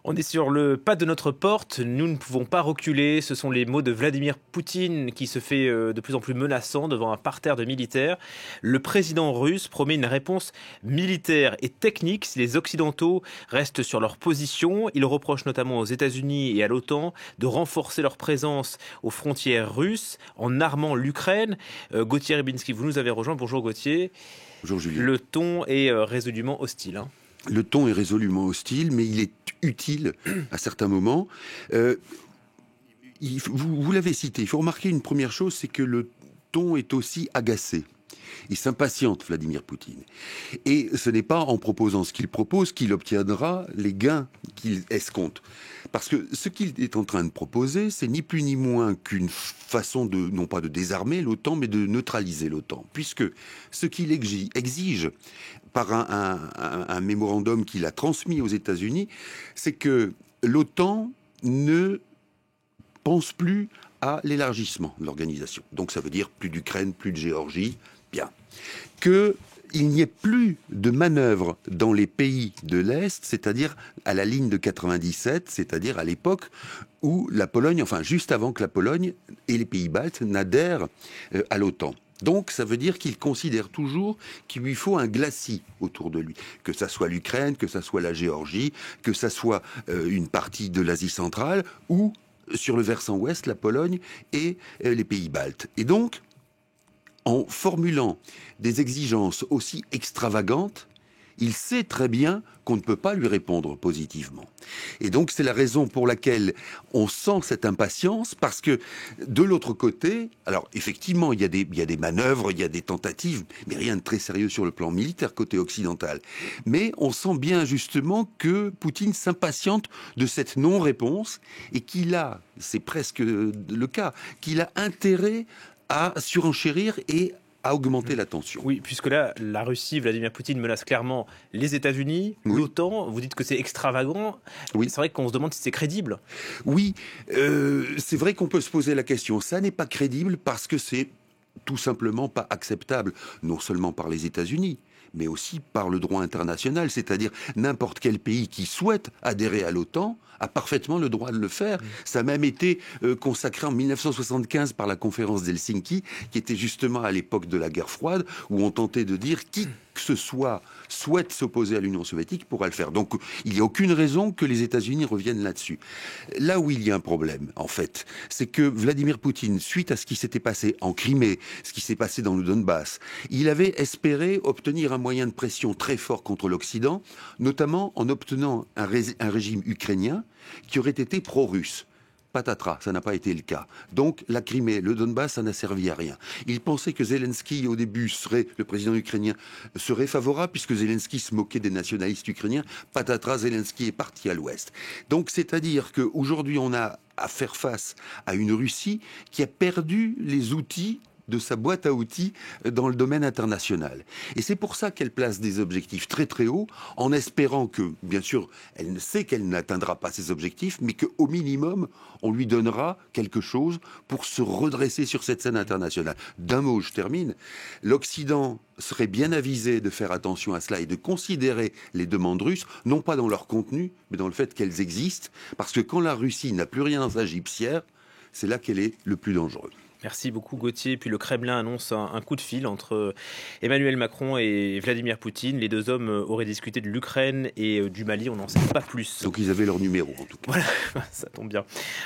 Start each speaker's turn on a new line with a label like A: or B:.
A: On est sur le pas de notre porte, nous ne pouvons pas reculer. Ce sont les mots de Vladimir Poutine qui se fait de plus en plus menaçant devant un parterre de militaires. Le président russe promet une réponse militaire et technique si les Occidentaux restent sur leur position. Il reproche notamment aux États-Unis et à l'OTAN de renforcer leur présence aux frontières russes en armant l'Ukraine. Gauthier Rybinski, vous nous avez rejoint. Bonjour Gauthier.
B: Bonjour Julien.
A: Le ton est résolument hostile.
B: Le ton est résolument hostile, mais il est utile à certains moments. Vous l'avez cité, il faut remarquer une première chose, c'est que le ton est aussi agacé. Il s'impatiente, Vladimir Poutine. Et ce n'est pas en proposant ce qu'il propose qu'il obtiendra les gains qu'il escompte. Parce que ce qu'il est en train de proposer, c'est ni plus ni moins qu'une façon de, non pas de désarmer l'OTAN, mais de neutraliser l'OTAN. Puisque ce qu'il exige par un mémorandum qu'il a transmis aux États-Unis, c'est que l'OTAN ne pense plus à l'élargissement de l'organisation. Donc ça veut dire plus d'Ukraine, plus de Géorgie, bien. Qu'il n'y ait plus de manœuvres dans les pays de l'Est, c'est-à-dire à la ligne de 97, c'est-à-dire à l'époque où la Pologne, enfin juste avant que la Pologne et les pays baltes n'adhèrent à l'OTAN. Donc, ça veut dire qu'il considère toujours qu'il lui faut un glacis autour de lui. Que ça soit l'Ukraine, que ça soit la Géorgie, que ça soit une partie de l'Asie centrale, ou sur le versant ouest, la Pologne et les pays baltes. Et donc, en formulant des exigences aussi extravagantes, il sait très bien qu'on ne peut pas lui répondre positivement. Et donc, c'est la raison pour laquelle on sent cette impatience, parce que de l'autre côté, alors effectivement, il y a des manœuvres, il y a des tentatives, mais rien de très sérieux sur le plan militaire côté occidental. Mais on sent bien justement que Poutine s'impatiente de cette non-réponse et qu'il a, c'est presque le cas, qu'il a intérêt à surenchérir et à augmenter la tension.
A: Oui, puisque là, la Russie, Vladimir Poutine menace clairement les États-Unis, oui. L'OTAN. Vous dites que c'est extravagant. Oui. C'est vrai qu'on se demande si c'est crédible.
B: Oui, c'est vrai qu'on peut se poser la question. Ça n'est pas crédible parce que c'est tout simplement pas acceptable, non seulement par les États-Unis, mais aussi par le droit international. C'est-à-dire n'importe quel pays qui souhaite adhérer à l'OTAN a parfaitement le droit de le faire. Ça a même été consacré en 1975 par la conférence d'Helsinki, qui était justement à l'époque de la guerre froide, où on tentait de dire qui que ce soit souhaite s'opposer à l'Union soviétique pourra le faire. Donc il n'y a aucune raison que les États-Unis reviennent là-dessus. Là où il y a un problème, en fait, c'est que Vladimir Poutine, suite à ce qui s'était passé en Crimée, ce qui s'est passé dans le Donbass, il avait espéré obtenir un moyen de pression très fort contre l'Occident, notamment en obtenant un régime ukrainien qui aurait été pro-russe. Patatras, ça n'a pas été le cas. Donc la Crimée, le Donbass, ça n'a servi à rien. Il pensait que Zelensky, au début, le président ukrainien, serait favorable, puisque Zelensky se moquait des nationalistes ukrainiens. Patatras, Zelensky est parti à l'ouest. Donc c'est-à-dire qu'aujourd'hui, on a à faire face à une Russie qui a perdu les outils de sa boîte à outils dans le domaine international. Et c'est pour ça qu'elle place des objectifs très très hauts, en espérant que, bien sûr, elle sait qu'elle n'atteindra pas ses objectifs, mais qu'au minimum, on lui donnera quelque chose pour se redresser sur cette scène internationale. D'un mot, je termine, l'Occident serait bien avisé de faire attention à cela et de considérer les demandes russes, non pas dans leur contenu, mais dans le fait qu'elles existent, parce que quand la Russie n'a plus rien dans sa gibecière, c'est là qu'elle est le plus dangereuse.
A: Merci beaucoup Gauthier. Puis le Kremlin annonce un coup de fil entre Emmanuel Macron et Vladimir Poutine. Les deux hommes auraient discuté de l'Ukraine et du Mali. On n'en sait pas plus.
B: Donc ils avaient leur numéro en tout cas.
A: Voilà, ça tombe bien.